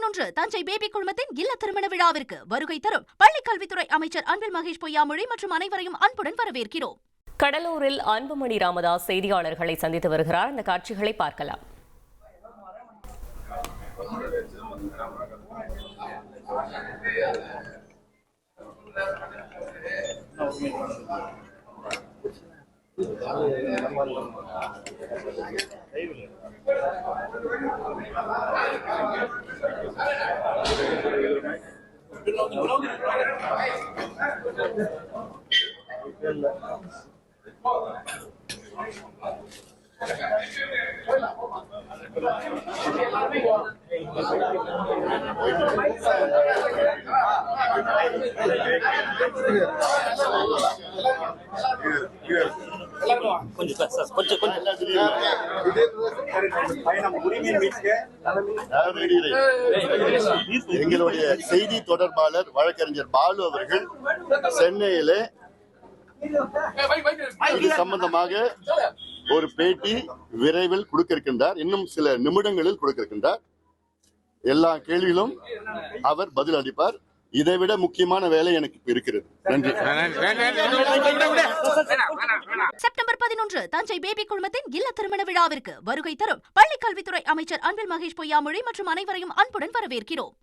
11 Thanjai baby குழுமத்தின் இல்ல திருமண விழாவிற்கு வருகை தரும் பள்ளிக் கல்வித்துறை அமைச்சர் அன்பில் மகேஷ் பொய்யாமொழி மற்றும் அனைவரையும் அன்புடன் வரவேற்கிறோம். கடலூரில் அன்புமணி ராமதாஸ் செய்தியாளர்களை சந்தித்து வருகிறார். அந்த காட்சிகளை பார்க்கலாம். எங்களுடைய செய்தி தொடர்பாளர் வழக்கறிஞர் பாலு அவர்கள் சென்னையிலே இது சம்பந்தமாக ஒரு பேட்டி விரைவில் கொடுக்க இருக்கின்றார். இன்னும் சில நிமிடங்களில் கொடுக்க இருக்கின்றார். எல்லா கேள்வியிலும் அவர் பதில் அளிப்பார். இதைவிட முக்கியமான வேலை எனக்கு இருக்கிறது. நன்றி. செப்டம்பர் 11 தஞ்சை பேபி குழுமத்தின் இல்ல திருமண விழாவிற்கு வருகை தரும் பள்ளிக் கல்வித்துறை அமைச்சர் அன்பில் மகேஷ் பொய்யாமொழி மற்றும் அனைவரையும் அன்புடன் வரவேற்கிறோம்.